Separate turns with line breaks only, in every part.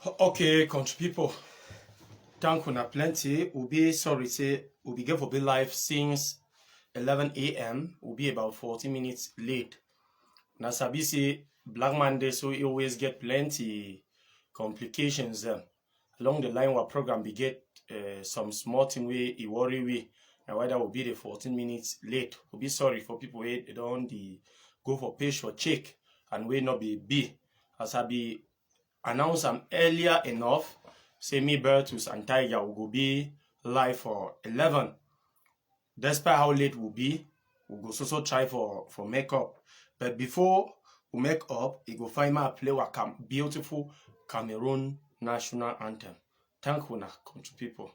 Okay, country people. Thank you na plenty. We'll be sorry say we'll be for be live since 11 a.m. We'll be about 40 minutes late. Na sabi say Black Monday, so you always get plenty complications along the line. Our program we get some small thing way it worry we. Now whether will be the 14 minutes late. We'll be sorry for people who they don't go for page for check and we not be as I be announce them earlier enough. Say me Bertus and Tiger will be live for 11. Despite how late we'll be, we'll go also try for makeup. But before we make up, you go find my play what beautiful Cameroon national anthem. Thank you, country people.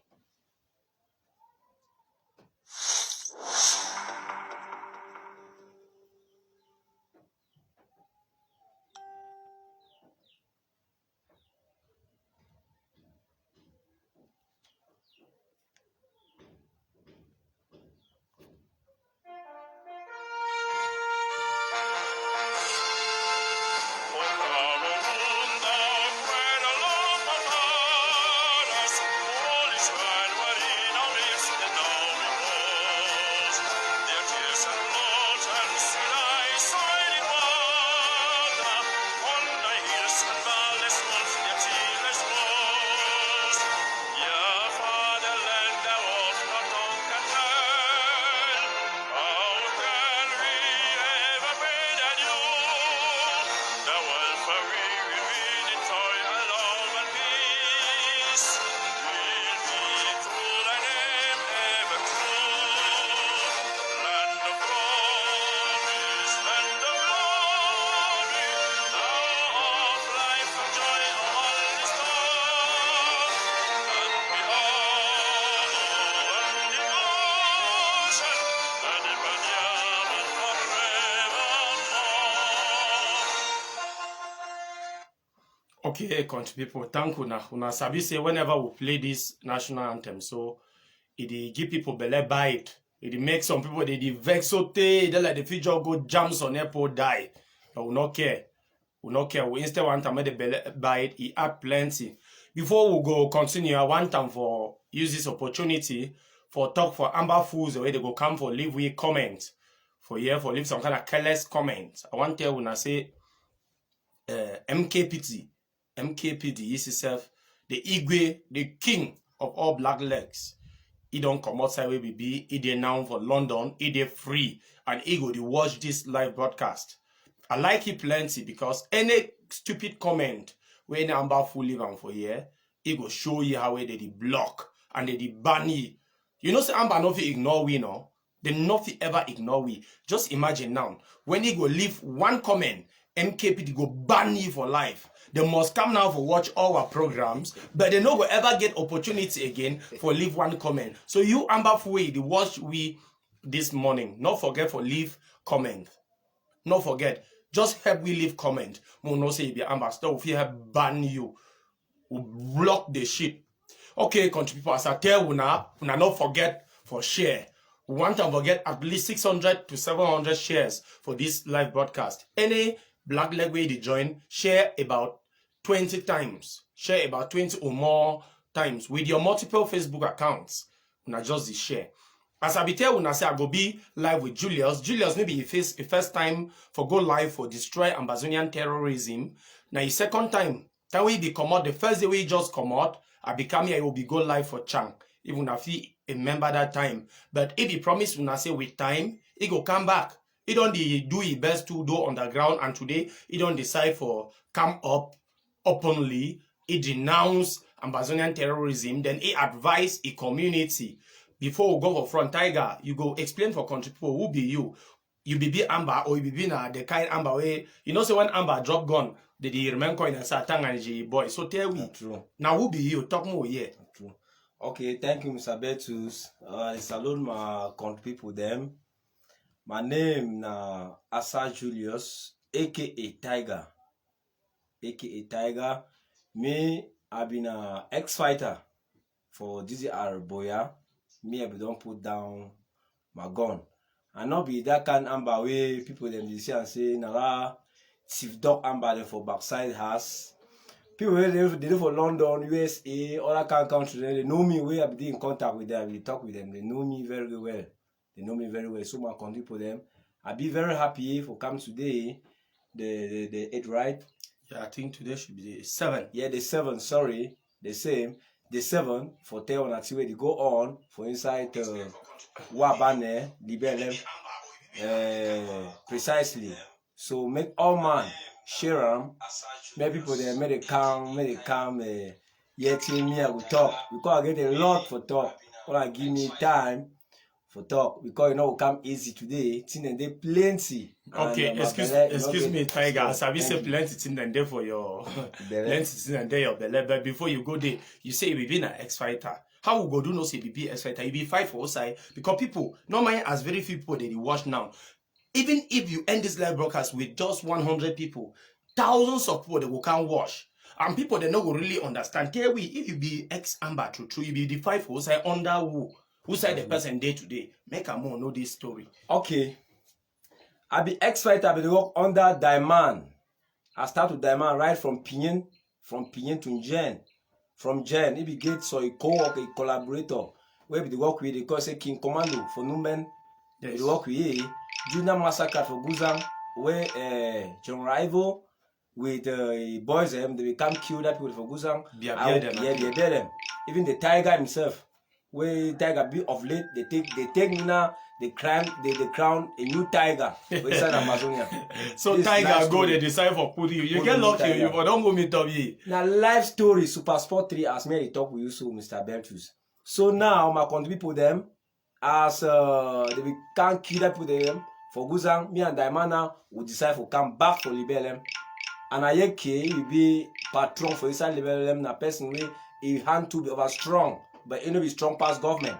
Okay, country people, thank you una sabi say whenever we play this national anthem, so it dey give people belle bite. It dey make some people they vex so they like the future go jams on airport die. But we not care. We not care. We instead want to make the belle bite, it add plenty. Before we go continue, I want them for use this opportunity for talk for Amber Fools the way they go come for leave we comment. For here for leave some kind of careless comment. I want to tell when I say MKPD is itself the Igwe, the king of all black legs. He don't come outside where we be. He dey now for London. He dey free and he go to watch this live broadcast. I like it plenty because any stupid comment when Amber Fool leave am for here, he go show you how they dey block and they dey ban you. You know, say Amber no fit ignore we no. They no fit ever ignore we. Just imagine now when he go leave one comment, MKPD go ban you for life. They must come now for watch all our programs, but they no go ever get opportunity again for leave one comment. So you Amber Fool, the watch we this morning. Not forget for leave comment. Not forget. Just help we leave comment. We no say you be Amber. So if you have ban you, we block the shit. Okay, country people, as I tell una not forget for share. We want to get at least 600 to 700 shares for this live broadcast. Any black leg way they join, share about 20 times. Share about 20 or more times with your multiple Facebook accounts. Una just the share. As I be tell una say I go be live with Julius. Julius maybe a first time for go live for destroy Ambazonian terrorism. Now his second time. That way be come out. The first day we just come out, I become here, I will be go live for Chang. Even if he remember that time. But if he promise when I say with time, he go come back. He don't do his best to do underground, and today he don't decide for come up openly. He denounce Ambazonian terrorism, then he advise a community. Before we go for front, Tiger, you go explain for country people who be you. You be Amber or you be the kind Amber way. You know, so when Amber drop gun, they remember coin and say Tanganji boy. So tell me.
True.
Now who be you? Talk more here.
True. Okay, thank you, Mr. Bertus. I salute my country people them. My name na Asa Julius, aka Tiger. AKA Tiger. Me, I've been an ex-fighter for DDR Boya. Me, I don't put down my gun. And not be that kind Amber way people them they say and say, Nala, Chief Dog Amber for backside house. People wey they live for London, USA, other kind countries, they know me. We have been in contact with them. We talk with them. They know me very well. They know me very well. So my country for them. I be very happy for come today. The 8th, right?
Yeah, I think today should be the 7th.
Yeah, the 7th. Sorry, the same. The 7th for tell on until they go on for inside Wabane, Libelem, precisely. So make all man share them. Make people there, make they come. Yet me I will talk because I get a lot for talk. Wanna give me time for talk because you know it come easy today. Thing and they plenty.
Okay,
And,
excuse me, Tiger.
So,
Have you say plenty thing and there for your plenty thing and there your belly? But before you go there, you say you be an ex-fighter. How we go do no say be ex-fighter? You be fight for outside because people normally as very few people they watch now. Even if you end this live broadcast with just 100 people, thousands of people they will come watch. And people they not go really understand. Kewi, if you be ex-amber true, you be the fight for outside under who side the person day to day. Make a more know this story.
Okay. I be ex-fighter, I be work under Diamond. I start with Diamond right from Pinyin to Njen. From Jen, if you get so a co-worker, a collaborator, where we work with, they call say King Commando for Numen.
Yes.
We work with Junior Massacre for Guzang, where John Rival with boys them, they become kill that people for Guzang.
They
bear them. Even the Tiger himself, where Tiger be of late, they take me now. They crown a new tiger inside Amazonia.
So
this
Tiger go they decide for putting you. You get lucky, you don't go meet up here.
Now life story Super Sport 3 as me talk with you so Mr. Beltus. So now my country people them as they can't kill that people them for Guzang, me and Diamana will decide to come back for Libelem. And I will be patron for inside Libelem na person way he hand to be over strong, but he no be strong past government.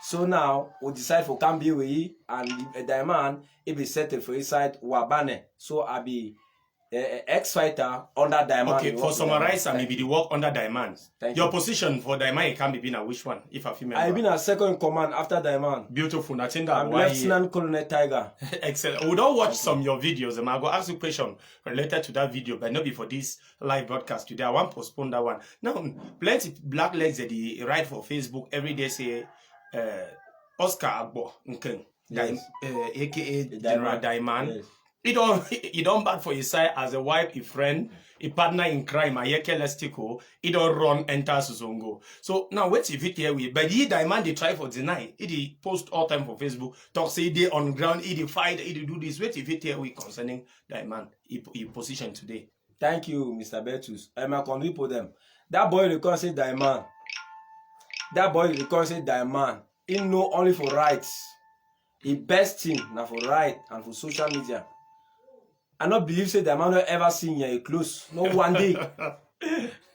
So now we decide for can be with and Diamond it be settled for inside Wabane. So I be ex-fighter under Diamond.
Okay, for summarize, I maybe the work under Diamond. Your
you.
Position for Diamond it can be now which one? If I remember.
I been a second in command after Diamond.
Beautiful. I think that
I'm Lieutenant Colonel Tiger.
Excellent. We don't watch some of your videos. And I'll go ask you a question related to that video, but not before this live broadcast today. I want to postpone that one. Now, plenty black legs that they write for Facebook every day say Oscar Agbo Nkeng,
Yes.
aka General Diamond.
Yes.
He don't bad for his side as a wife, a friend, a partner in crime, a yeke lestico, he don't run enter Suzongo. So now wait if it here we but he Diamond they try for deny. He post all time for Facebook, talk say they on ground, he fight, he do this. Wait if it here we concerning Diamond, he position today.
Thank you, Mr. Bertus. I'm a convict for them. That boy they can't say Diamond. That boy they can't say Diamond. He know only for rights. He best thing now for right and for social media. I don't believe say Diamond will ever see me close. No one day.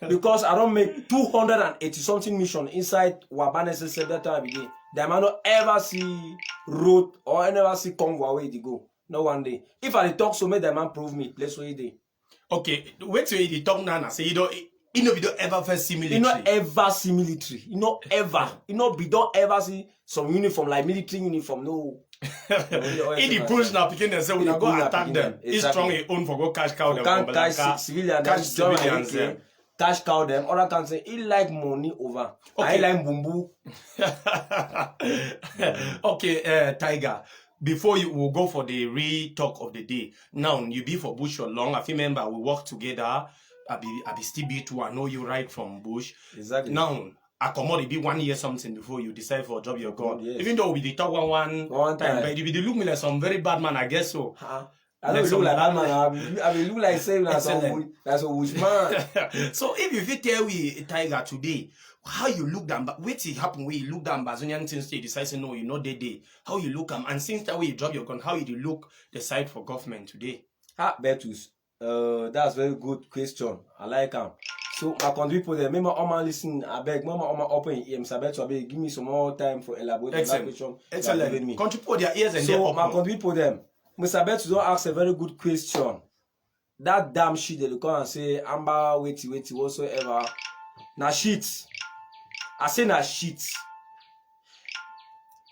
Because I don't make 280 something mission inside Wabane that time every day. Diamond will ever see road or never see convoy where they go. No one day. If I talk so make Diamond prove me place where they.
Okay, wait till he talk now and say you don't ever first see military.
You not ever see military. You not ever. You not be don't ever see some uniform like military uniform. No.
In the push now, picking them say we go attack them. He's strong in own for go cash cow them.
Can't catch civilians.
Catch civilians.
Cash cow them. Other can say he like money over. I like bumbu.
Okay, Tiger. Before you will go for the re-talk of the day. Now you be for Bush or long. I remember we work together. I be still be too. I know you right from Bush.
Exactly.
Now I come out, it be 1 year something before you decide for a job you're gone.
Yes.
Even though we did talk one time, but you look me like some very bad man, I guess so.
I don't look like that man. I will look like saying that's a wishman.
So if you fit tell we Tiger today, how you look down, but wait till it happen where you look down Bazonian things you decide say no, you're not dead day. How you look and since that way you drop your gun, how you look the side for government today?
Bertus, that's very good question. I like him. So my country people there, maybe all listen, I beg, mama open ear, Mr. Bertus, I beg, give me some more time for elaborating that question.
Excellent. Country people their ears and
so
their open.
my country people them, Mr. Bertus don't ask a very good question. That damn shit they come and say, Amber, wait, whatsoever. Na shit. I say na shit.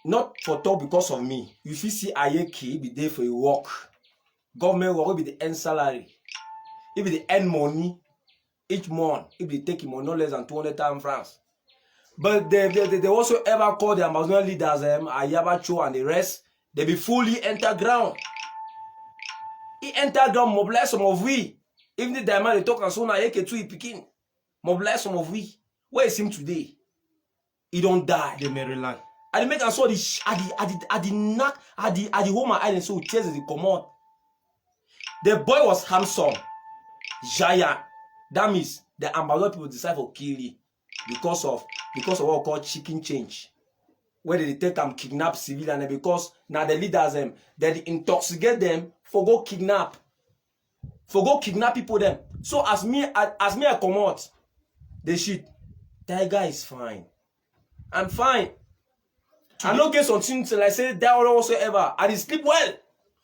Not for talk because of me. If you see Ayeke be there for a work, government work will be the end salary. It be the end money. each month if they take him on no less than 200,000 francs. But they also ever call the Amazonian leaders, Ayaba Cho and the rest, they be fully enter ground. He enter ground, mobilize some of we. Even the diamond they talk and so now he picking. Mobilize some of we. Where is him today? He don't die.
The Maryland.
I make and saw the home island so tears the commode. The boy was handsome, giant. That means the Amazon people decide for kill him because of what we call chicken change. Where they take them kidnap civilians and because now the leaders they intoxicate them for go kidnap people them. So as me I come out, the shit. Tiger is fine. I'm fine. I no get something till I say that or whatsoever. I did sleep well.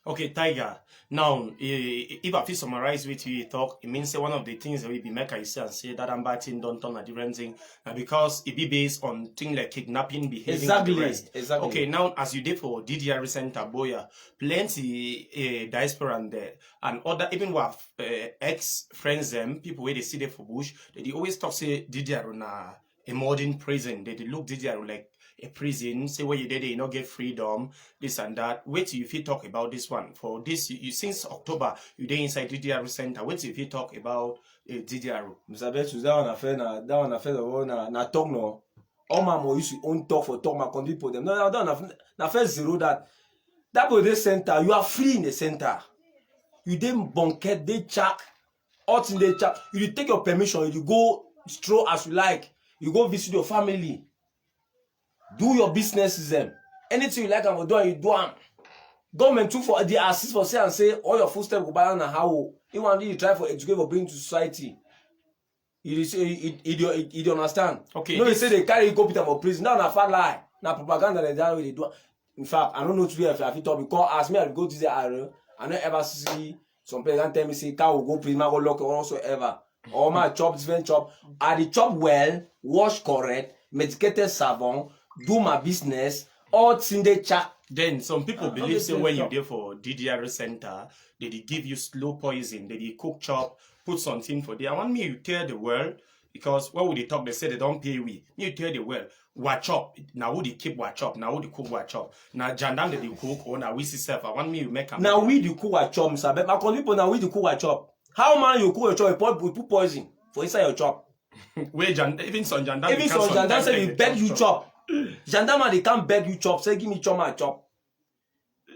Okay, Tiger. Now, if I feel summarize with you talk, it means one of the things that we be make I say and say that I'm batting don't turn a different thing. Because it be based on things like kidnapping, behaving.
Exactly.
Okay, now as you did for DDR Center Boya, plenty diaspora and there and other even with ex friends them, people where they see there for bush, they always talk say DDR on a modern prison. They look DDR like a prison, say where you did you not get freedom, this and that. Wait till if you talk about this one. For this, you since October, you there inside DDR Center. Wait till if you talk about DDR.
Mr. Betus, that one affair na talk no. All my more used to own talk for talk my country for them. No, na first zero that for this center, you are free in the center. You didn't bunket, they check, out in the check. You take your permission, you go stroll as you like, you go visit your family. Do your businesses them. Anything you like and do, you do them. Government too for the assist for say and say all your footsteps go balance and how you want you try for educate for bring to society. You understand?
Okay.
No, they say they carry go Peter for prison. Now na far lie. Na propaganda they do. In fact, I don't know to be if I talk because as me I go to the area, I don't ever see some people tell me say car will go prison, I go lock or whatsoever. All my chop different chop. I the chop well, wash correct, medicated savon. Do my business, all thing they chat.
Then some people believe say when you there for DDR Center, they give you slow poison, they cook chop, put something for there. I want me to tell the world because when we talk, they say they don't pay we. You tell the world, watch up. Now who they keep watch up, now who they cook watch up. Now jandam they cook or now we see self. I want me to make a
now we the cook watch up, Mr. Bet. My people now we the cook watch up. How man you cook your chop, we put poison for inside your chop.
Wait, even some jandam.
Even some jandam say we beg you chop. Gendarme they can't beg you chop. Say give me chop my chop.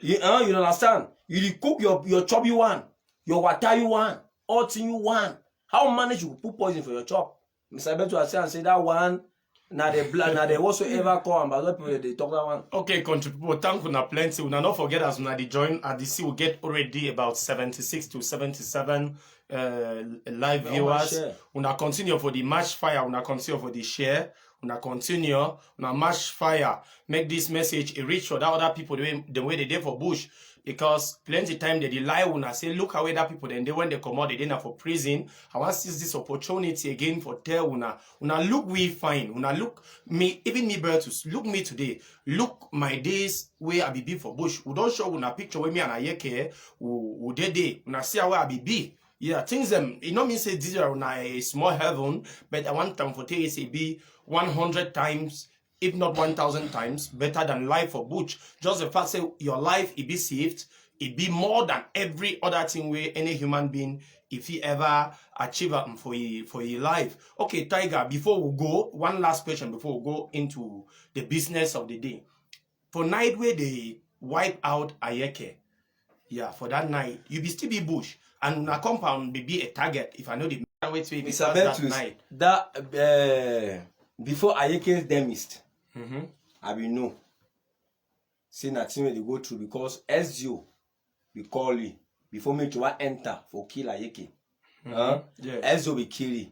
You understand? You cook your chop you want, your water you want, all thing you want. How manage you put poison for your chop? Mr. Beto say and say that one. Now they whatsoever call and but people they talk that one.
Okay, country people, thank you na plenty. We not forget as we join at the sea we get already about 76 to 77 live viewers. We continue for the match fire. We continue for the share. Una continue, una match fire. Make this message a reach for that other people the way they did for Bush. Because plenty time they lie una say look how that people then they when they come out they didn't for prison. I want to seize this opportunity again for tell una look we fine. Una look me even me Bertus look me today. Look my days where I be for Bush. We don't show una picture with me and Ayeke who day. Una see how I be. Yeah, things them you know me say this are a small heaven, but I want them for TAC be 100 times, if not 1,000 times, better than life for Butch. Just the fact say your life it be saved, it be more than every other thing where any human being if he ever achieve for your life. Okay, Tiger. Before we go, one last question before we go into the business of the day. For night where they wipe out Ayeke, yeah, for that night you be still be Bush. And a compound be a target if I know the way to be that night.
That before Ayeke's demist, I will know. See nothing when they go through because SGO we call it before me to enter for kill Ayeke. SGO be kill it.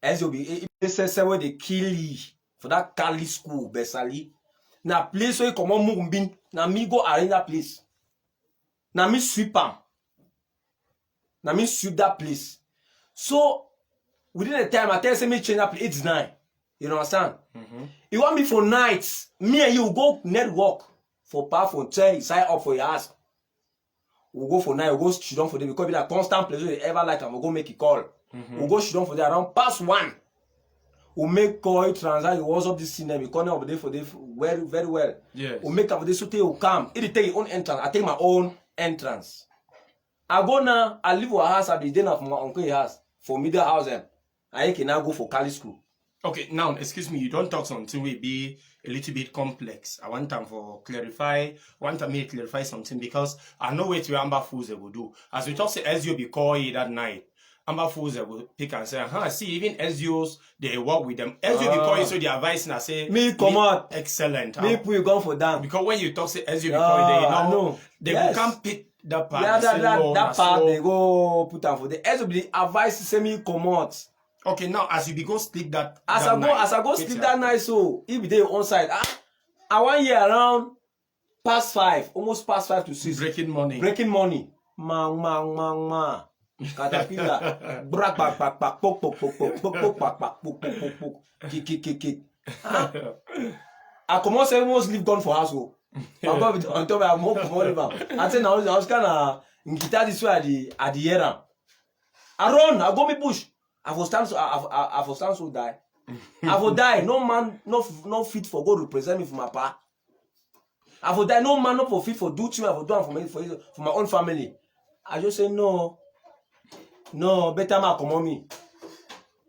SGO be say where they kill it for that Kali school, Besali. Na place where you come on Mumbin, na me go arrange that place. Na me sweep am. Now me sweep that place. So within the time I tell you me change that place, it's 9. You understand? You want me for nights, me and you go network for powerful tell you sign up for your ass. We'll go for night, we'll go straight on for them because be that constant place where they ever like and we'll go make a call. We go sit down for there around past 1. We make call, transact, he was up this cinema, he corner of the day for very, very well.
Yes.
We make up for this, so they will come. He take his own entrance. I take my own entrance. I go now, I leave our house, I be dinner for my uncle's house, for middle house. I can now go for Cali school.
Okay, now, excuse me, you don't talk something will be a little bit complex. I want time for clarify, want me to clarify something because I know what Amber Fools will do. As we talk, say SDO be call that night. Amber Fools will pick and say, see, even SDOs, they work with them. SDO be calling, so the advice and I say,
me come out.
Excellent.
Me put you gone for them.
Because when you talk, say SDO be calling, they will come pick that part.
Yeah, that part, they go put them for the SDO be advice to say me come out.
Okay, now as you be go sleep that
as I go sleep that night, so if they on side, I 1 year around past 5, almost past 5 to 6.
Breaking money.
Ma. Caterpillar. Brak bak pok kick. I commence almost leave gone for house. My God, on top of more from I said now I was kinda guitar this way at the era. I run, I go me push. I for stand so die. I for die. No man, no fit for God represent me for my pa. I for die. No man, not for fit for do thing. I for do for me for my own family. I just say no, better man come on me.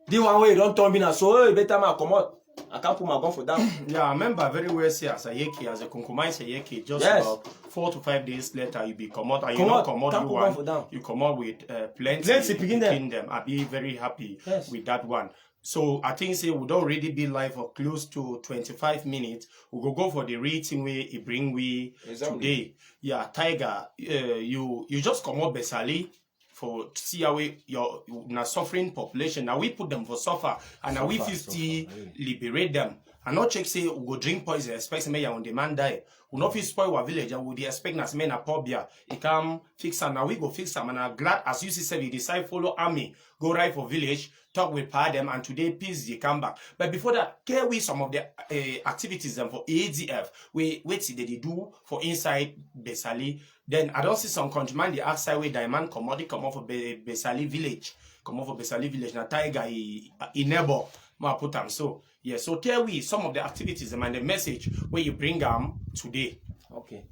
The one way don't turn me now. So hey, better man come out. I can't put my gun for down.
Yeah, I remember very well say as a yeki, as a compromise yeki, just about 4 to 5 days later you be come out and you not come out you come out with plenty picking them. I'll be very happy with that one. So I think say we don't already be live for close to 25 minutes. We go for the rating way it bring we today. Yeah, Tiger, you just come out Besali for see how your suffering population. Now we put them for suffer and now we 50 liberate them. And not check say we go drink poison, expect me on demand die. We not fit spoil our village and we expect us men a pobia. It come fix them. Now we go fix them and I'm glad as you see we decide follow army, go right for village, talk with them and today peace they come back. But before that, care we some of the activities them for ADF. We wait see they do for inside Besali. Then I don't see some countryman the outside way diamond commodity come off of Besali village. Come off of Besali village. Now Tiger he neighbor ma put them. So yeah, so tell we some of the activities and the message where you bring them today.
Okay.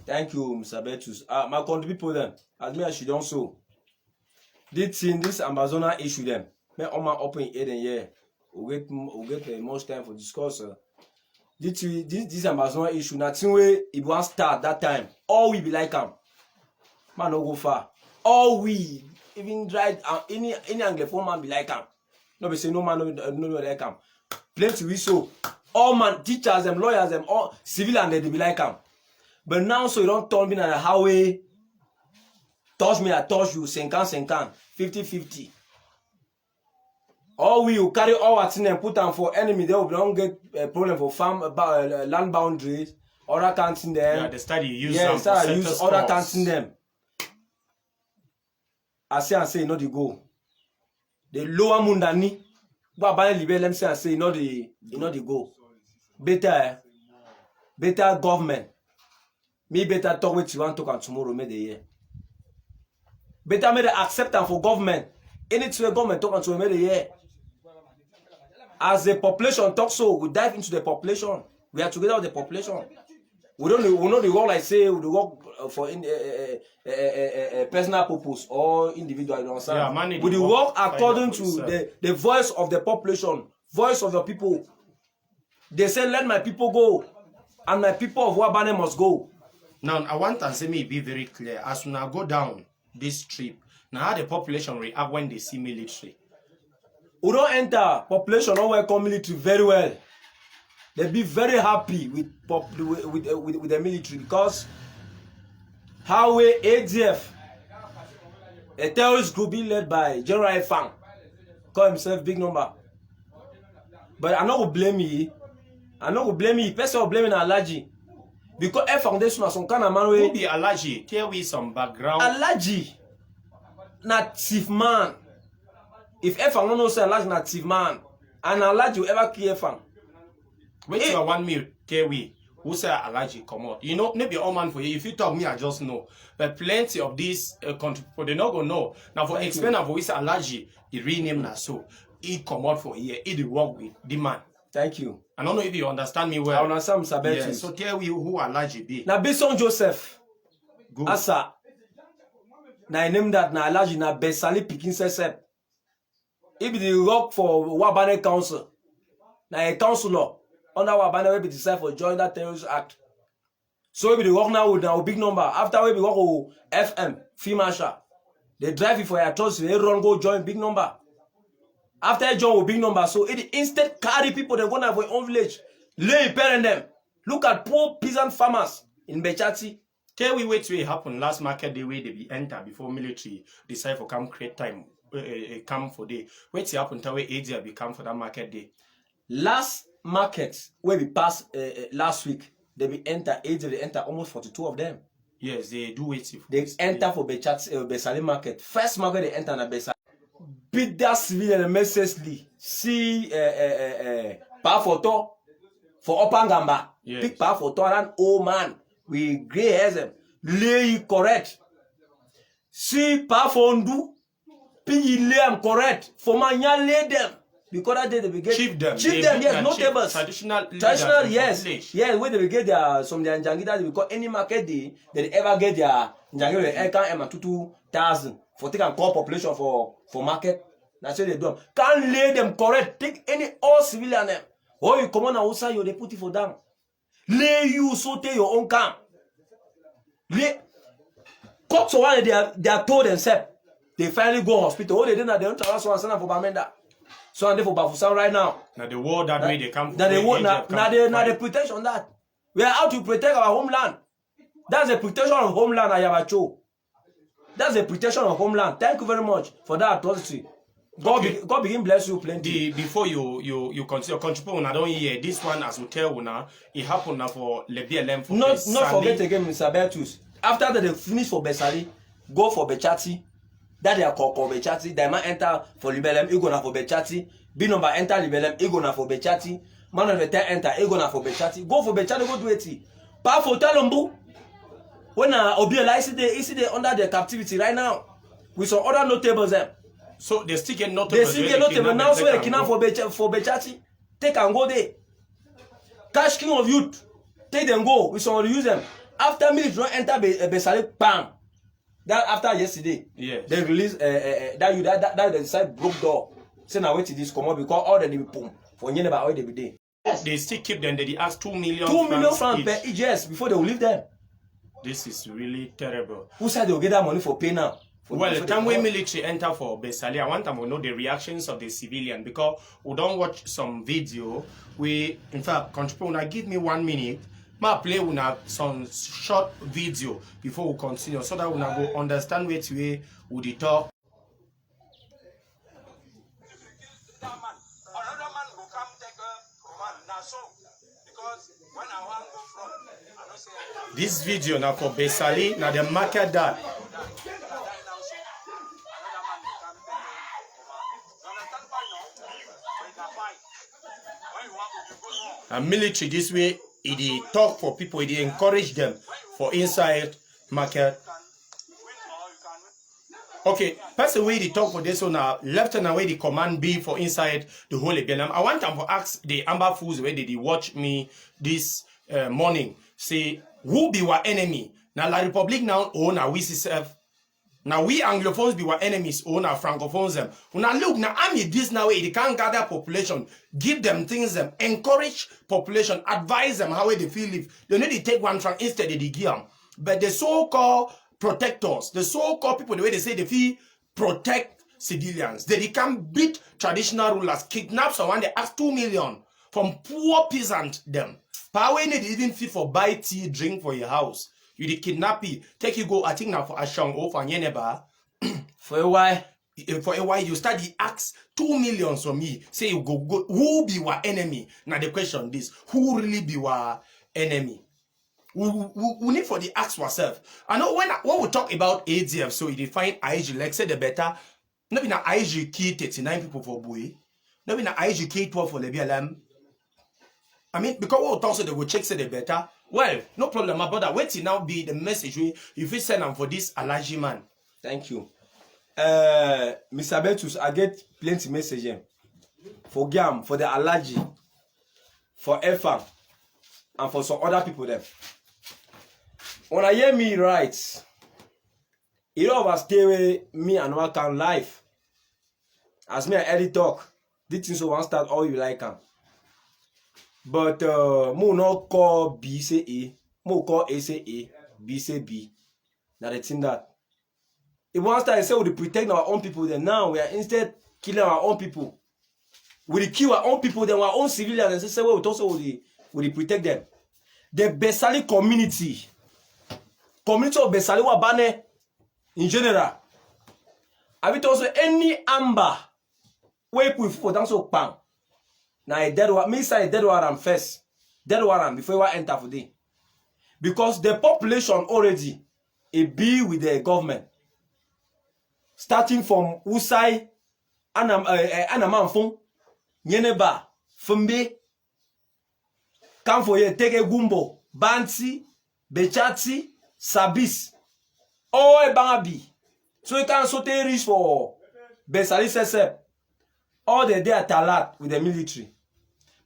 Thank you, Mr. Betus. My country people then, as me as you don't so. This Amazona issue them. Me on my open air and year. We get much time for discuss. This Amazona issue. Nothing way it was start that time. All we be like man no go far. All we even drive any Anglophone man be like no be say no man no like plenty we so all man teachers them lawyers them all civil and they be like but now so you don't turn me na the highway touch me I touch you 50-50 all we you carry all our thing and put them for enemy they will don't get a problem for farm land boundaries other counting them.
Yeah, the study use
use other counting them. I say not the go. The lower mundani. But by libel them say not the go. Better government. Me better talk with you want to talk tomorrow me the year. Better me the acceptance for government. Anything government talk to me the year. As the population talk so, we dive into the population. We are together with the population. We know the work like say we work for personal purpose or individual. You know what I'm saying? We work according to the voice of the population, voice of the people. They say let my people go, and my people of Wabane must go.
Now I want to say me be very clear. As we now go down this trip, now how the population react when they see military.
We don't enter population don't welcome military very well. They be very happy with the military because how ADF, a terrorist group being led by General Fang, call himself big number. But I'm not gonna blame me. I'm not gonna blame me. Person will blame an allergy because Air Foundation has some kind of man.
Who be allergy? Tell me some background.
Allergy, native man. If Air Foundation knows allergy, native man, and allergy will ever kill Air Fang.
Wait till 1 minute, tell we. who say Alaji come out. You know, maybe all man for you. If you talk me, I just know. But plenty of these country people, they not gonna know. Now for explain for we say Alaji, he rename na so. He come out for here. He the work with the man.
Thank you.
I don't know if you understand me well.
I understand, Mr. Bertus.
Yeah, so tell we who Alaji be.
Now, Bison Joseph.
Good.
Asa. Now, I name that na Alaji na Besali Pikin Sesep. He be the rock for Wabane Council. Now, a councillor under Wabane will be decided for join that terrorist act. So, we be the rock now with a big number. After we be rock with FM, Fee Marshal. They drive it for your trust. They run go join big number. After join with big number, so it instead carry people they go now for your own village. Lay parent them. Look at poor peasant farmers in Bechati.
Tell we wait till it happen last market day where they be enter before military decide for come create time come for day. Wait till happen till we ADF be come for that market day.
Last market where we passed last week, they be enter ADF, they enter almost 42 of them.
Yes, they do wait till
They enter for Bechati Besali market. First market they enter na Besali. Beat that civilian mercilessly. See power photo for Opangamba.
Yes.
Big power photo and old man with grey hairs. Lay correct. See power for Ndu. Pig lay them correct. For manya lay them. Because that day they be get
chief them,
yes, notables.
Traditional,
yes. Yeah, where they will get their some their njangida because any market day they ever get their njangida can 2,000 for take and call population for market. That's what they do. Can't lay them correct. Take any all civilian them. Or you come on outside, you they put it for them. Lay you so take your own camp. Lay cut so one they are told themselves. They finally go hospital. Oh, they didn't. They don't transfer one for Bamenda. So and they for Bafusan right now.
Now the war that way they come.
Now they protection that. We are out to protect our homeland. That's the protection of homeland, Ayabacho. That's the protection of homeland. Thank you very much for that atrocity. God begin bless you plenty.
Before you continue, contribute I don't hear this one as we tell una. It happened now for Lebielem for
Not forget again, Mr. Bertus. After that they finish for Besali, go for Bechati. That they are called Bechati. They might enter for Libelem, you gonna for Bechati. B number enter Libelem, you gonna for Bechati. Man of the 10 enter, you gonna for Bechati. Go for Bechati, go do it. Pa for Talombu. When Obiela is they under their captivity right now with some other notables them.
So they still get notables.
They still get notables now. So they can for Bechati. Take and go there. Cash King of Youth. Take them go. We some use them. After military enter Besali, bam. That after yesterday,
yes.
They release that they decide broke door. Say now wait till this come out because all the boom for any about all they be there.
They still keep them. They ask 2 million.
2 million francs per each yes before they will leave them.
This is really terrible.
Who said they will get that money for pay now?
Well, the time when military enter for Besali, I want them to know the reactions of the civilian because we don't watch some video. We, in fact, contribute. Give me 1 minute. Ma play una some short video before we continue so that we go understand which way we talk. This video now for Besali, now the market that. And military this way, it talk for people, it encourage them for inside market. Okay, person way they talk for this one now, lieutenant way the command be for inside the whole Lebielem. I want them to ask the Amber Fools where they watch me this morning. Say, who be our enemy? Now La Republic now own our we self. Now we Anglophones be our enemies, own our Francophones them. Now look, now I'm this now way they can't gather population, give them things them, encourage population, advise them how they feel live. They need to take 1 franc instead of the give them. But the so-called protectors, the so-called people, the way they say they feel protect civilians, they can beat traditional rulers, kidnap someone, they ask 2 million from poor peasant them. Power need even fee for buy tea, drink for your house. You the kidnap you, take you go, I think now for Ashang or for Yeneba.
For a while.
For a while, you start the ask 2 million from me. Say you go, who be our enemy? Now the question is, who really be our enemy? We need for the ask ourselves. I know when we talk about ADF, so you define IG, like say the better. Not be na IG key 39 people for Bui. Not be na IG key 12 for Lebielem. I mean, because what also they will check say the better. Well, no problem, my brother. Wait till now be the message we if we send them for this Alaji man.
Thank you. Mr. Betus, I get plenty message for Gam, for the Alaji, for Efam, and for some other people there. When I hear me right, it all stay with me and work on life. As me I edit talk, this thing so one start all you like am. But mo not call B say A, mo call A say A, B say B. Now the thing that if one start say we protect our own people, then now we are instead killing our own people. We kill our own people, then our own civilians, and say we also we protect them. The Besali community of Besali Wabane in general. I will also any amber where people dance so pang. Now a dead one, me say a dead one first. Dead one before I enter for day. Because the population already be with the government. Starting from Usai, Anamanfon, Yeneba, Fumbe, Kamfoye, Tege Gumbo, Bansi, Bechati, Sabis, all Bangabi. So you can saute reach for Besali Sesep. All the day at Talat with the military.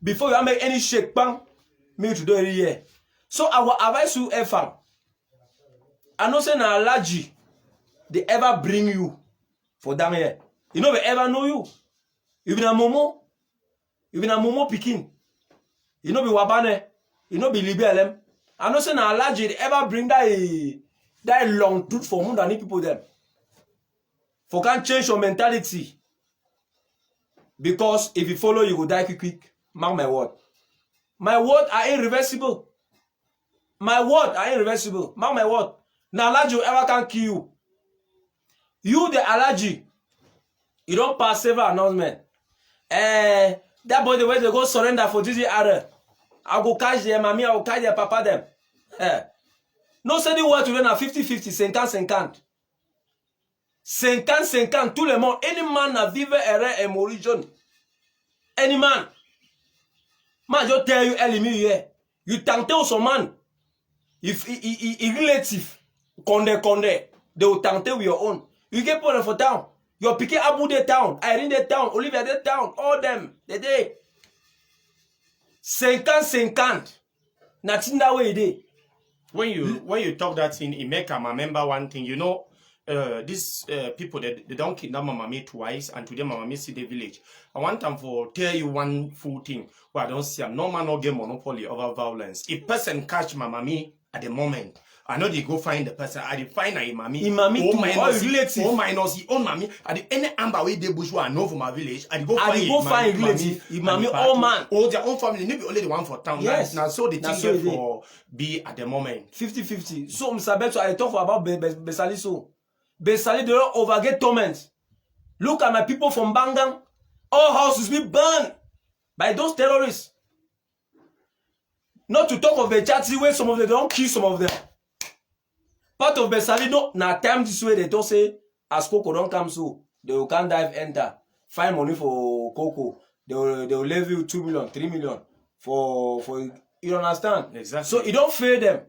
Before you make any shake bang, me to do it here. So I will advise you, FM. I know say na Alaji, they ever bring you for down here. You know they ever know you. You be na Momo Pikin. You know be Wabane. You know be Libelem. I know say na Alaji, they ever bring that long tooth for more than people them. For can change your mentality. Because if you follow, you will die quick. Mark my word. My word are irreversible. My word are irreversible. Mark my word. Now Alaji ever can kill you. You the Alaji. You don't pass several announcement. That boy the way they go surrender for GGR. I go catch them, mommy, I will catch their papa them. No say the word to them 50-50, 50. 50, tout le monde. Any man na vive erreur et morijon. Any man. Man, just tell you, enemy here. You tante ou son man. If he relative, conde, they will tante with your own. You get put for town. You're picking Abu de town, Irene de town, Olivia de town, all them, the day. 50. Nothing that way day.
When you talk that thing, it make I remember one thing. You know, these people they don't kidnap my mommy twice, and today my mommy see the village. I want them for tell you one full thing where I don't see no man no get monopoly over violence. If person catch my mommy at the moment, I know they go find the person. I find a mommy. Oh minus he own mommy. At the any amber way they bush I know from my village. I go find relative. Mommy all man. All their own family. Maybe only the one for town. Yes. Now so the thing for be at the moment
50-50. So Mr. Beto, I talk about Besali so. Besali they don't overget torment. Look at my people from Bangang. All houses be burned by those terrorists. Not to talk of the Chati where some of them don't kill some of them. Part of Besali no na time this way they don't say as Coco don't come so they will can't dive enter. Find money for Coco. They will leave you 2 million, 3 million for you understand?
Exactly.
So it don't fail them.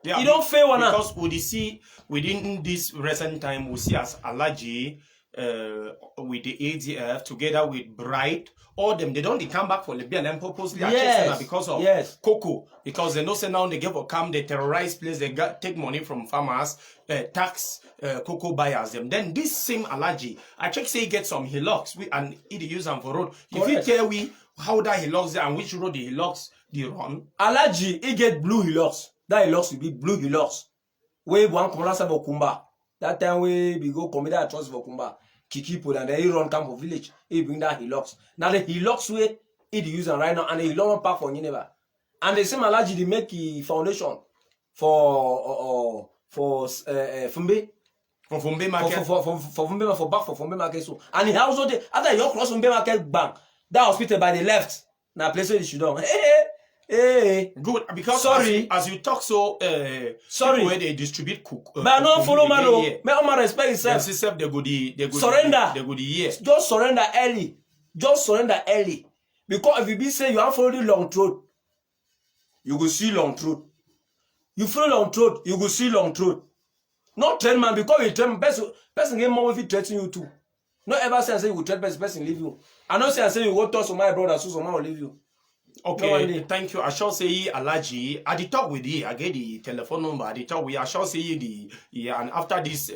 Yeah, you don't fail one
because we see within this recent time we see as Alaji with the ADF together with Bright, all them they don't come back for the BLM purposely because of Coco, because they know say now they give a come they terrorize place, they take money from farmers, tax cocoa buyers them. Then this same Alaji, I check say he get some hillocks and he use them for road. Correct. If you tell we how that hillocks and which road the hillocks they run,
Alaji he get blue hillocks. That hillocks will be blue hillocks. We one come last about Kumba. That time we go commit that trust for Kumba. Kikipo and then he run camp of village. He bring that hillocks. Now the hillocks way he use them right now and the hillocks pack for Nineveh. And the same Alaji they make a foundation for Fumbe.
For Fumbe market.
For Fumbe for back for Fumbe market so. And he also the after you cross Fumbe market bank. That hospital by the left. Now place where you should down. Hey,
good because as you talk so
sorry
where they distribute cook
but no follow man no me all my respect yourself
they go
surrender
they go the year
just surrender early because if you be say you have follow the long throat you go see long throat. You feel long throat, you go see long throat. Not threat man, because you threat person get more if he threaten you too. Not ever say you will threat person leave you. I not say you go talk to my brother, so someone will leave you.
Okay,
No,
thank you. I shall say Alaji. I did talk with you. I get the telephone number. I did talk with you. I shall say you the yeah. And after this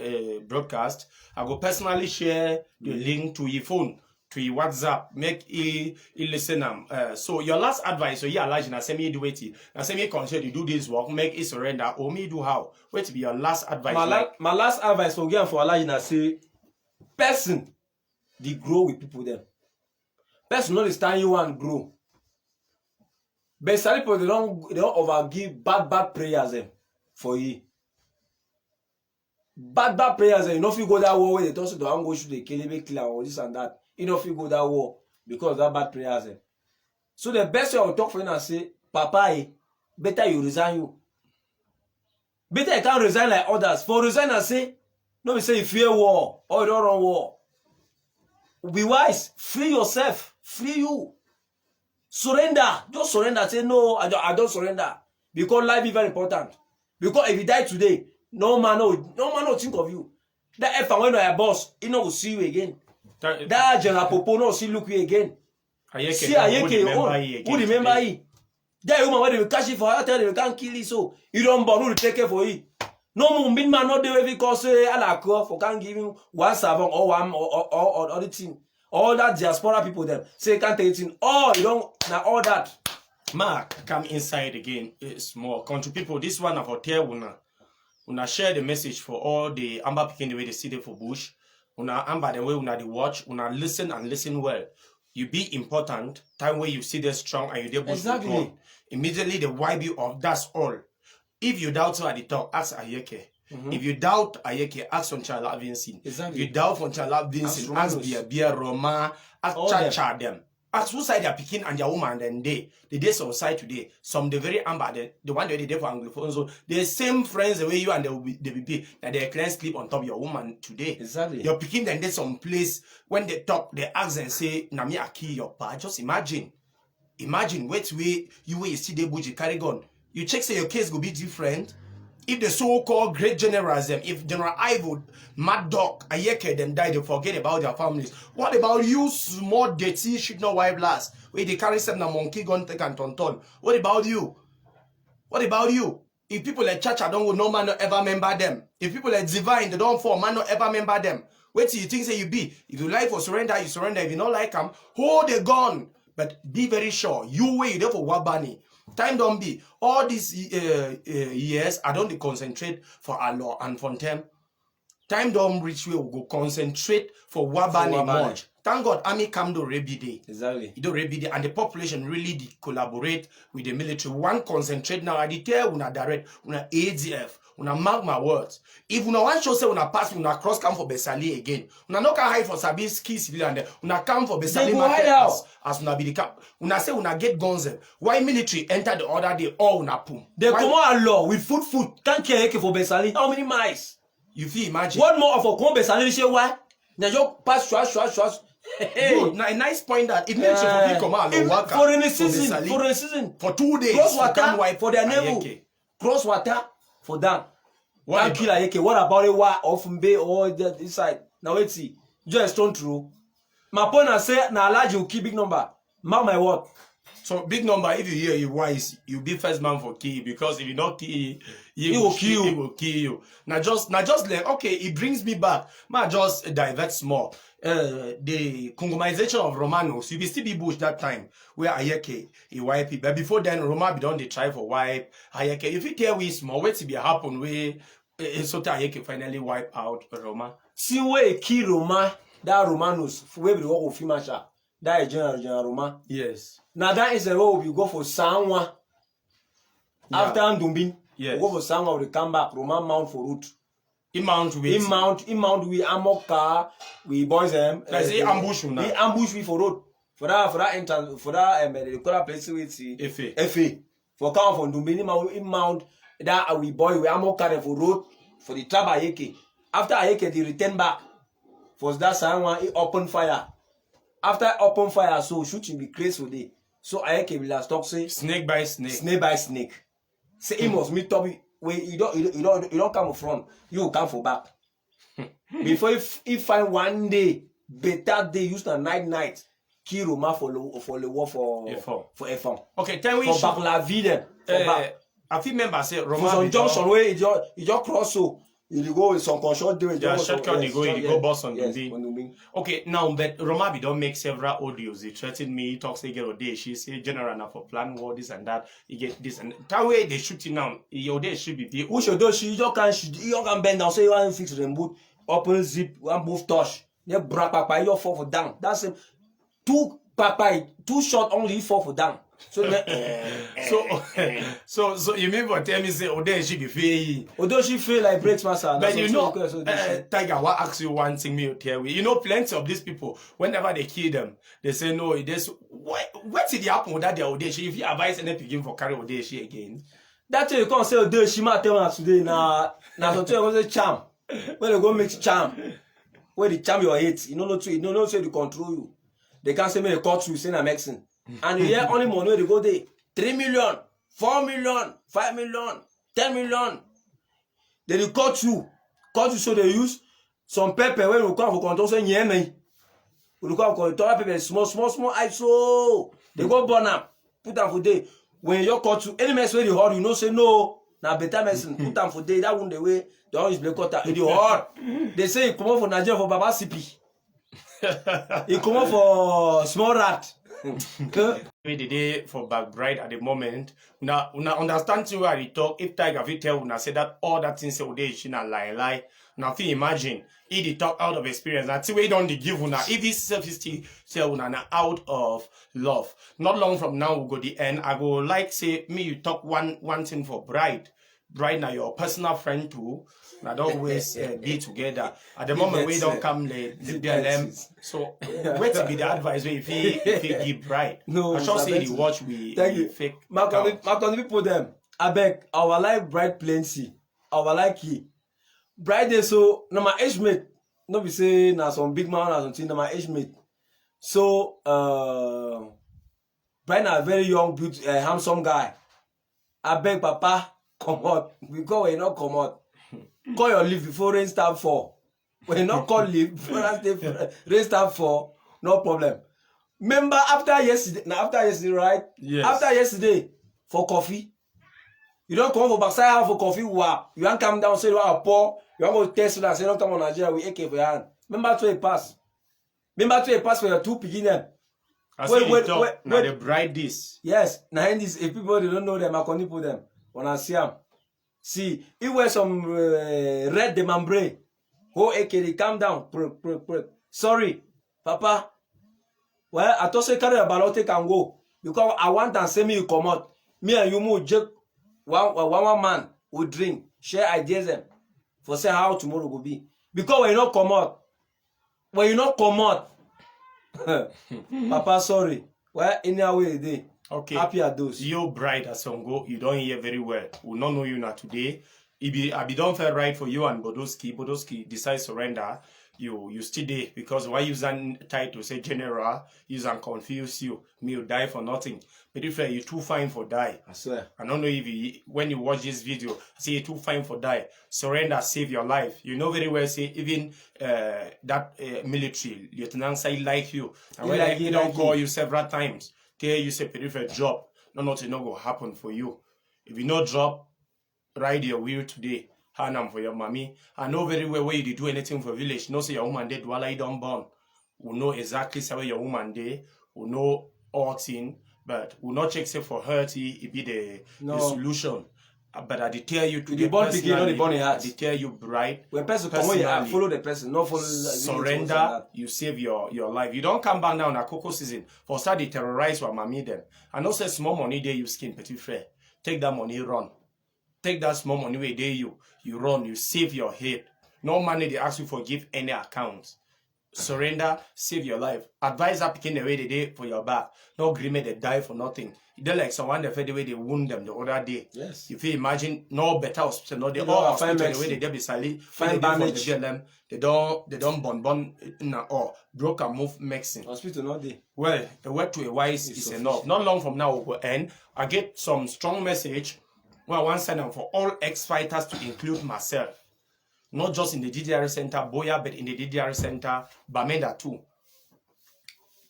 broadcast, I go personally share the link to your phone, to your WhatsApp. Make he listen. So your last advice, so yeah, Alaji. Na say me do it. Na say me continue to do this work. Make it surrender. Or me do how? Wait to be your last advice.
My last advice for again for Allah, na say person they grow with people them. Person not stand you and grow. But some people they don't overgive bad prayers them for you. Bad prayers them. You know if you go that war where they talk to don't go shoot the kill make clear or this and that. You know if you go that war because of that bad prayers them. So the best way I will talk for you and say, Papa, better you resign you. Better you can't resign like others. For resign and say, no, we say you fear war or you don't run war. Be wise. Free yourself. Free you. Surrender. Just surrender. Say, no, I don't surrender. Because life is very important. Because if you die today, no man will think of you. That if when you are a boss, he no will see you again. That General Popo no will see look you again. See Ayeke, who remember he? That woman when they will catch you for her, tell them you can't kill you, so you don't born who will take care for you. No more man not there because Alako for can't give him one savant or one or the thing. All that diaspora people them say can't take it in. Oh, you don't now all that.
Mark, come inside again. It's more country people. This one of hotel una share the message for all the Amber picking the way they see them for bush. Una Amber the way una the watch. Una listen and listen well. You be important. Time where you see them strong and you able
exactly.
to grow. Immediately they wipe you off. That's all. If you doubt at the talk, ask Ayeke. If you doubt Ayeke, ask on Chala Vincent.
Exactly.
If you doubt on Chala Vincent, ask Bia Roma, ask Chacha them. Ask who side they are picking and their woman then the days on side today. Some the very amber, the one that they did for Anglophone. So the same friends the way you and they be that they can sleep on top of your woman today.
Exactly.
You're picking them there some place when they talk, they ask and say, Nami Aki your pa. Just imagine. Imagine wait way you see the buji carry gun. You check say your case will be different. If the so-called great generals them, if General Ivo, Mad Dog, Ayeke them die, they forget about their families. What about you small dirty shit no wife last? Where they carry some monkey gun take and tonton. What about you? What about you? If people like Chacha don't go, no man not ever remember them. If people like Divine, they don't fall, man not ever remember them. Wait till you think say you be. If you like for surrender, you surrender. If you don't like them, hold the gun. But be very sure. You wait there for Wabani. Time don't be. All these years, I don't concentrate for Allah and for them. Time don't reach where we go concentrate for Wabani much. Thank God, Army come to Rebide.
Exactly.
You do Rebide, and the population really collaborate with the military. One concentrate now. I detail una direct, una ADF, una mark my words. If una one show say una pass, una cross come for Besali again. Una no can hide for Sabinski civilian there. Una come for Besali market as una be the cap. Una say una get guns. Why military enter the other day? All una pum.
They come on law with food. Can't care for Besali. How many miles?
You feel imagine.
What more of a come Besali? Say why? Now you pass shwash.
Hey, a nice point that if military come out
for any season,
for 2 days,
cross water for their navel, cross water for them. What kill Ayeke? What about it? What of Mbe or this side? Now let's see. Just don't true. My point I say now large you keep big number. Mark my word.
So big number. If you hear you wise, you be first man for key because if you not key, he will kill you. Now just like okay, it brings me back. Man, just divert small. The Congomization of Romanos, you be still be bush that time where Ayeke he wipe it. But before then, Roma be done they try for wipe Ayeke. If you tell we small, wait to be happen where so Ayeke finally wipe out Roma.
See where key Roma that Romanos where we go for Fimasha. That is General Roma.
Yes.
Now that is the road you go for Sanwa. After Ndumbin,
yes.
We go for Sanwa, we come back. Roman mount for route.
He mount we
amok car, we boys them.
He ambush we
ambush we for road. For that the color place we see. Fa. For come from Ndumbin, he mount that we boy we amok car for road for the trap Ayeke. After Ayeke, they return back. For that Sanwa, he open fire. After open fire, so shooting be crazy for day. So I can last talk say
Snake by snake.
snake by snake. Say he must meet up when you don't come front, you come for back. Before if find one day, better day use the night, kill Roma for the war for F1.
Okay, tell me
for back la vie them. For back.
I feel member say
For
Roma
some junction where you just cross so you go with some control do it.
Yeah, shortcut they go boss on
yes,
the Okay, now but Roma be don't make several audios. He threaten me, talks they get Ode. She say general now for plan war this and that. You get this and that way they shooting now. Ode should be
Who should do she you can bend down so you want to fix the boot, open zip, one move touch. You break papa, you fall for down. That's it. Two shot only fall for down. So
so you mean what tell me say Ode should be fair.
Although she feel like breaks master.
But you know, Tiger, what ask you one thing me tell me. You know, plenty of these people, whenever they kill them, they say no. This what did happen with that their Odeshi? If you advise any begin for carry Odeshi again,
that's why you can't say Odeshi. Ma tell us today na something was a charm. When they go mix charm, where the charm your hate, you know not say to control you. They can't say me they cut you, say na Mexican. And you hear only money they go there 3 million, 4 million, 5 million, 10 million. They will cut you so they use some pepper when you come for control say yeah me. You come for control pepper small ice so they go burn am put am for day. When you cut you any mess where you hard you know say no na better medicine put am for day that one the way they don't use black cutter it hard. They say you come out for Nigeria for Baba Sipi. You come out for small rat.
The day for back bride at the moment. Now understand to where he talk. If Tiger if tell una say that all that things say Ode she na lie. Now if you imagine he talk out of experience. That's the way don't they give una. If this self-esteem say una na out of love. Not long from now we go the end. I go like say me you talk one thing for bride. Bride now your personal friend too. Now don't always be together. At the moment we don't come the BLM. So where to be the advice if he give bride?
No,
I shall say the watch we fake.
Mark on the people them. I beg our life bride plenty. Our like he. Bride is so na my age mate. No be say na some big man or something na my age mate. So bride na very young, beautiful, handsome guy. I beg Papa come out because we not come out. Call your leave before rain start fall. When you not call leave before rain start fall, no problem. Remember after yesterday, right?
Yes.
After yesterday for coffee. You don't come for backside house for coffee. Wow. You want come down say you want to pour. You want to test and say don't come on Nigeria with AK for your hand. Remember to a pass. Remember to a pass for your two beginner.
Wait. Now the bride this.
Yes. Now in this if people they don't know them, I can put them. When I see them. See, he wear some red de membrane. Oh, okay, calm down. Sorry, Papa. Well, I thought say carry a balote can go because I want and say me you come out. Me and you move just one man will drink, share ideas them for say how tomorrow will be. Because when you not come out, Papa, sorry. Well, in our way day.
Okay.
Happy at those.
Your bride as Songo, you don't hear very well. We not know you now today. I be done fair right for you and Bodoski. Bodoski decide surrender. You still there because why use an title say general, use and confuse you. Me you die for nothing. But if you too fine for die.
I swear.
I don't know if when you watch this video, say you too fine for die. Surrender, save your life. You know very well say even that military lieutenant say like you. And when he don't call you several times. Tell you say peripheral drop, nothing not go happen for you. If you not drop, ride your wheel today. Hanam for your mommy. I know very well where you do anything for village. No say your woman dead while I don't born. We know exactly where your woman dead. We know all thing, but we not check say for her it be the solution. But I tell you to
the born begin, not the born heart.
I tell you bright.
When person come on, follow the person, not follow.
Surrender, you save your life. You don't come back now in a cocoa season for start to terrorize what mommy them. And also small money there you skin petit frère. Take that money, run. Take that small money where there you run, you save your head. No money they ask you for give any accounts. surrender, save your life. Advise that picking the way they did for your back. No agreement they die for nothing. They're like someone that fed the way they wound them the other day.
Yes.
If you imagine no better hospital, no they
You
all
know,
hospital
fine
the way they did beside
fine bandage.
they don't bon or broke and move medicine.
Hospital not there.
Well, a word to a wise is enough. Not long from now we'll end. I get some strong message. Well, I want to send them for all ex-fighters to include myself. Not just in the DDR Center, Boya, but in the DDR Center, Bamenda too.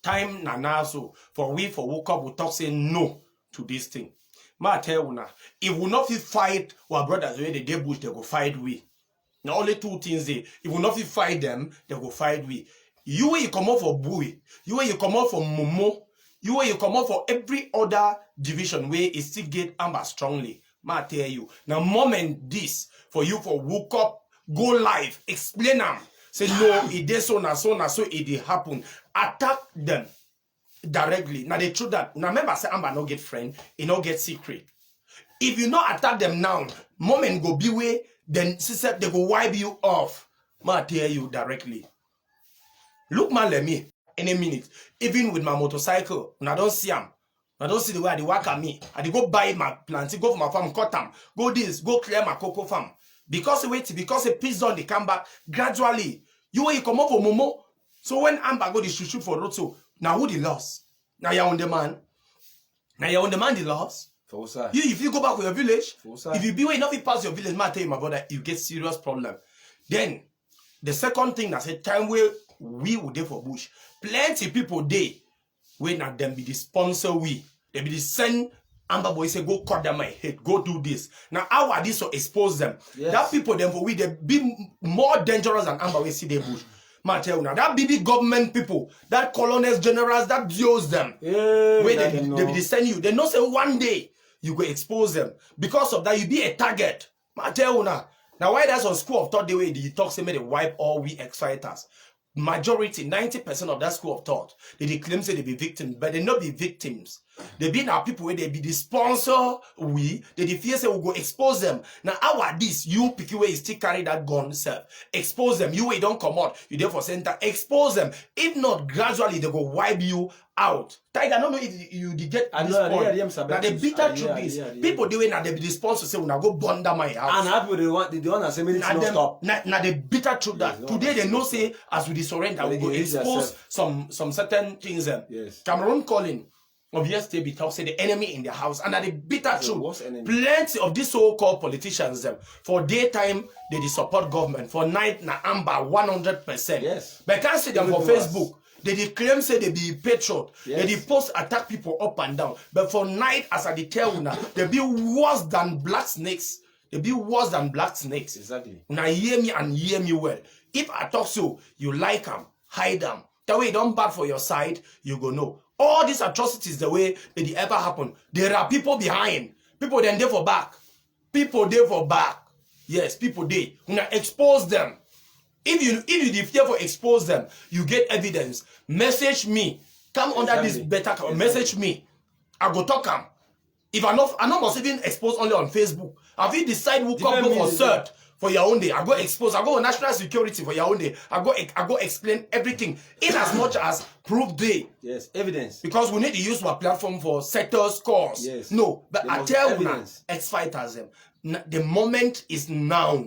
Time now, so for we woke up, we talk say no to this thing. Ma tell you now, if we not fit fight our brothers where they bush, they go fight we. Now only two things they. If we not fit fight them, they go fight we. You where you come out for Bui, you where you come out for Momo, you where you come out for every other division where it still get Amber strongly. Ma tell you. Now moment this for you for woke up. Go live, explain them. Say no, it did so it did happen. Attack them directly. Now they true that. Now remember, say Amber no get friend, it no get secret. If you not attack them now, moment go be way, then sister they go wipe you off. Ma tell you directly. Look man, let me in a minute. Even with my motorcycle, when I don't see them. I don't see the way they work at me. I go buy my plants, go for my farm, cut them, go this, go clear my cocoa farm. Because a peace zone they come back gradually. You come up for Momo. So when Amber go the shoot for Roto, now who the loss? Now you're on demand. Now you're on demand the loss. You if you go back to your village, if you be where enough you pass your village, man tell you my brother, you get serious problem. Then the second thing that's a time where we would there for bush. Plenty people day where not them be the sponsor they be the send Amber boy say go cut them my head, go do this. Now how are this to expose them?
Yes.
That people them for we they be more dangerous than Amber we see the bush. Man tell you now that BB government people, that colonels, generals, that deals them. Where they be send you. They know say one day you go expose them. Because of that, you be a target. Man tell you now. Now why that's on school of thought the way the talk say may they wipe all we ex-fighters. Majority, 90% of that school of thought, they claim say they be victims, but they not be victims. They be now people where they be the sponsor, they fear say we go expose them. Now how are this? You pick where you still carry that gun self. Expose them. You where you don't come out. You there for center. Expose them. If not, gradually they go wipe you out. Tiger, I don't know if you get this point. Now the bitter truth is, people doing now they be the sponsor say we now go burn down my house.
And people they want to say minutes not stop.
Now the bitter truth that today they know say as we surrender we go expose some certain things.
Yes.
Cameroon calling. Of yesterday, be talk say the enemy in the house, and that the bitter truth. Plenty of these so-called politicians, for daytime they support government, for night na Amber 100%.
Yes.
But I can't see them for Facebook. They claim say they be patriot.
Yes.
They post attack people up and down. But for night, as I tell you now, they be worse than black snakes. They be worse than black snakes.
Exactly.
Now hear me and hear me well. If I talk so, you like them, hide them. That way, don't bad for your side, you go know. All these atrocities, the way they ever happen, there are people behind. People then there for back. People there for back. Yes, people there. You know, expose them. If you fear for expose them, you get evidence. Message me. Come under this better. Message me. I go talk them. If I not must even expose only on Facebook. Have you decide who come go for cert for your own day? I go expose. I go on national security for your own day. I go explain everything in as much as proof day.
Yes, evidence.
Because we need to use our platform for sectors cause.
Yes.
No, but I tell you now,
ex-fighters
the moment is now.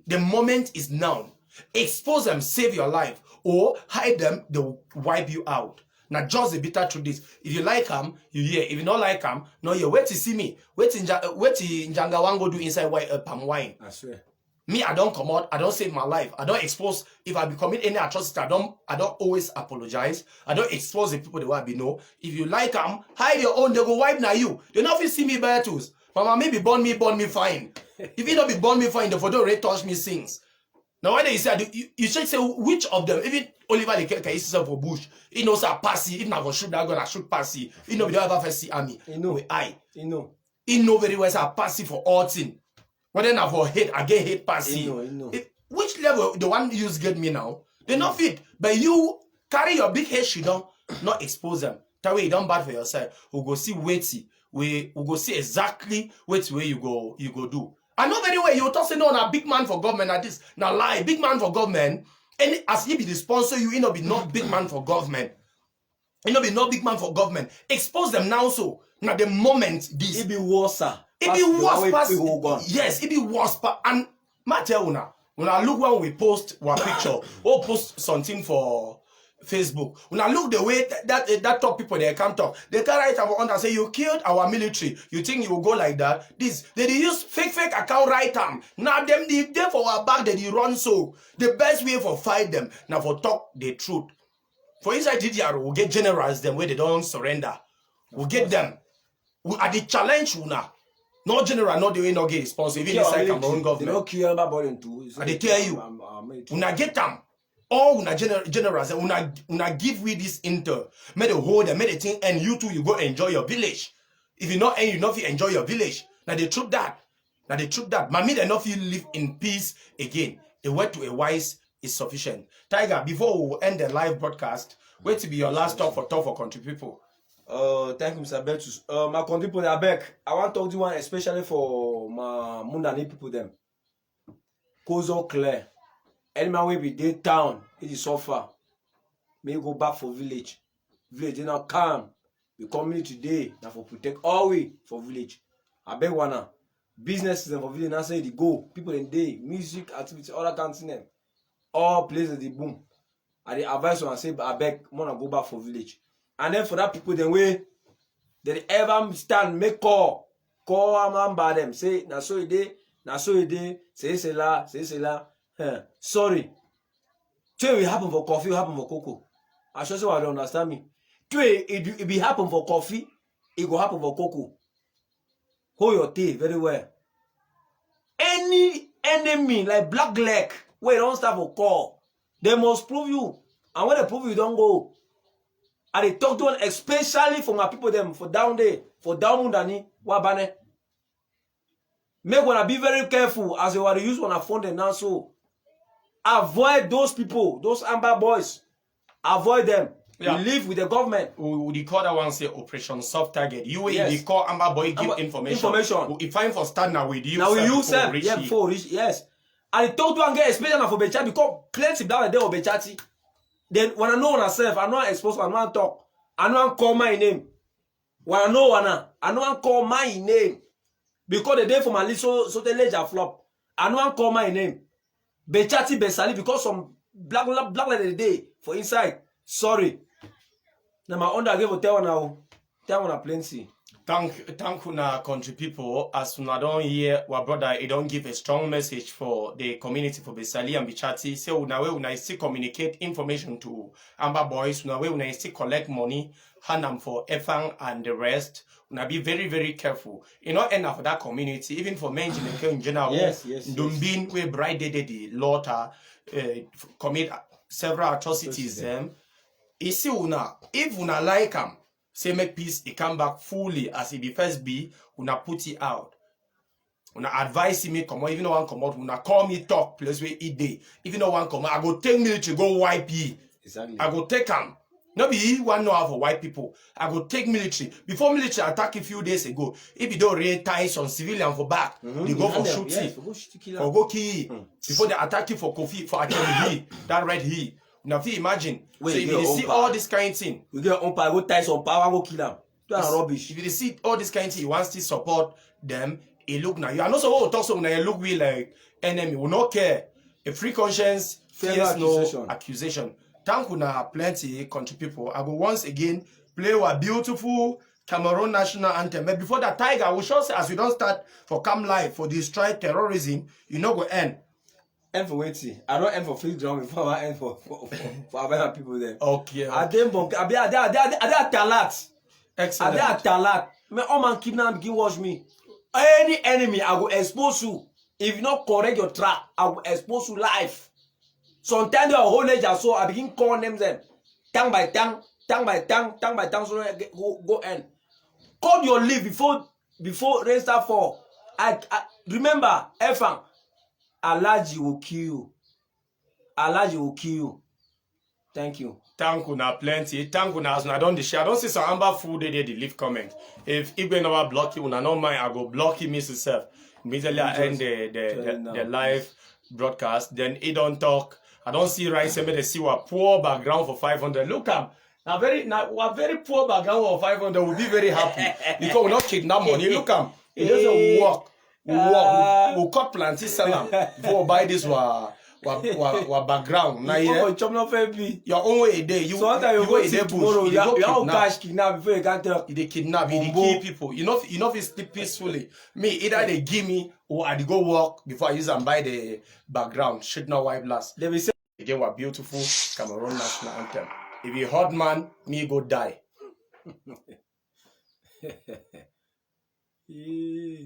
The moment is now. Expose them, save your life, or hide them, they'll wipe you out. Now, just the bitter truth is, if you like them, you hear. If you don't like them, no, you wait to see me. Wait in Jangawango do inside palm wine.
I swear.
Me, I don't come out. I don't save my life. I don't expose. If I commit any atrocity, I don't always apologize. I don't expose the people the way I be know. If you like them, hide your own. They go wipe now you. They not see me bear tools. Mama, maybe burn me fine. If you don't be burn me fine, the photo rate touch me sings. Now when they say you should say which of them, even Oliver the Kelka is for bush. He knows a passy. If not for shoot that gun, I shoot passy. He know we don't ever first see army.
He know.
He know very well a passy for all thing. Whether not for hate, I get hate passy.
He know.
Which level the one you get me now? They not fit. But you carry your big head shit down, not expose them. That way you don't bad for yourself. We go see weighty. We go see exactly where you go do. I know very well you talk say no, na big man for government at this. Now lie, big man for government. Any as he be the sponsor you, he not be not big man for government. He not be not big man for government. Expose them now so. Now the moment this
It be worse, sir.
it be worse
Pass
pass. Yes, it be worse pass. And matter when I look when we post one picture or post something for Facebook, when I look the way that top people they come talk, they can write about and say you killed our military. You think you will go like that? This they use fake account write them. Now them they for our back they run so. The best way for fight them now for talk the truth. For inside DDR we'll get generals them where they don't surrender. We'll get them. We are the challenge now. No general, not the way no get responsive. Even inside Cameroon government.
They don't kill anybody too.
And they tell you, una get them. All una generals, una give we this intel. Make the hold them, make the thing, and you too, you go enjoy your village. If you not, you not enjoy your village. Now they truth that. Now they truth that. Mami, they not feel live in peace again. The word to a wise is sufficient. Tiger, before we end the live broadcast, wait to be your last talk for country people.
Thank you, Mr. Bertus. My country people, I beg. I want to talk to one especially for my Mundani people them. Kozo clear. Any man will be day town, it is so far. May go back for village. Village they not calm. We community today now for protect all we for village. I beg one businesses for village now say they go. People in day, music, activity, all that kind of them. All places they boom. And the advice one say I beg wanna go back for village. And then for that people then way they ever stand make call a man by them say na so it dey say la sorry. Two will happen for coffee, will happen for cocoa. I sure say I don't understand me. Two it be happen for coffee, it go happen for cocoa. Hold your tea very well. Any enemy like black leg where you don't start for call, they must prove you. And when they prove you don't go. And they talk to one especially for my people them for down there, for down Mundani, Wabane. Make wanna be very careful as you want to use one phone them now. So avoid those people, those amber boys. Avoid them. Yeah. You live with the government.
We call that one say Operation Soft Target. They call amber boy give information. If I'm for start now with you.
Now we use them. Yeah, before reach. Yes. And they talk to one get especially for Bechati because plenty black there of Bechati. Then when I know myself, I know I expose, I know I talk, I know I call my name. When I know I call my name. Because the day for my list so the ledger flop. I know I call my name. Bechati Besali because some black like the day for inside. Sorry. Now my under give a tell now plenty.
Thank una country people. As una don't hear our brother, he don't give a strong message for the community for Besali and Bichati. Say una still communicate information to Amber Boys. Una still collect money, hand them for Efang and the rest. Una be very, very careful. You know, enough for that community, even for men in general.
Yes.
Dumbin we bride the Lota commit several atrocities. If una like them. Say make peace, he come back fully as he be first be, una put it out. Una advise me come out, even no one come out, una call me talk, place where he day. Even no one come out, I go take military, go wipe ye.
Exactly.
I go take him. No be he one know how for white people. I go take military. Before military attack a few days ago, if you don't really tie some civilian for back, they go for shooting. For go kill. Before they attack you for coffee, for actually that red he. Now, if you imagine, so if you see all this kind of thing,
we get umpire, go tie some power, go kill them. That's rubbish.
If you see all this kind of thing, you want to support them, you look now. You are not so talk so now you look we like enemy. We not care. A free conscience fears no accusation. Thank you now, plenty country people. I will once again play our beautiful Cameroon national anthem. But before that, Tiger, we shall say as we don't start for come live for destroy terrorism, you know go end.
End for waiting. I don't end for free drum before I end for other people there.
Okay.
I didn't bunk. I talat.
Excellent.
I talat. Me all man kidnap begin watch me. Any enemy, I will expose you. If you not correct your track, I will expose you live. Sometimes your whole age so I begin calling them. Tang by tang, so go end. Call your leave before rain start fall. I remember Efang. Alaji will kill you. Alaji will kill you. Thank you.
Thank you now plenty. Thank you now as I don't share. I don't see some amber food they leave comment. If Igwe never block you, una no mind, I go block him myself. Immediately I end the live broadcast. Then he don't talk. I don't see right. Say me they see what poor background for 500. Look am. Now very poor background for 500 will be very happy because we not kidnap money. Look am. It doesn't work. We'll cut plenty sell am before we buy this wa background. Now
You chop no fair be.
your own way there. You
So what are you
go
going to tomorrow? You have cash kidnap before you can tell.
they kidnap, they kill people. You know if you sleep peacefully. Me, either they give me or I go work before I use and buy the background. Shit now white blast.
They will say
Again, what beautiful Cameroon national anthem. If you hot man, me go die.
yeah.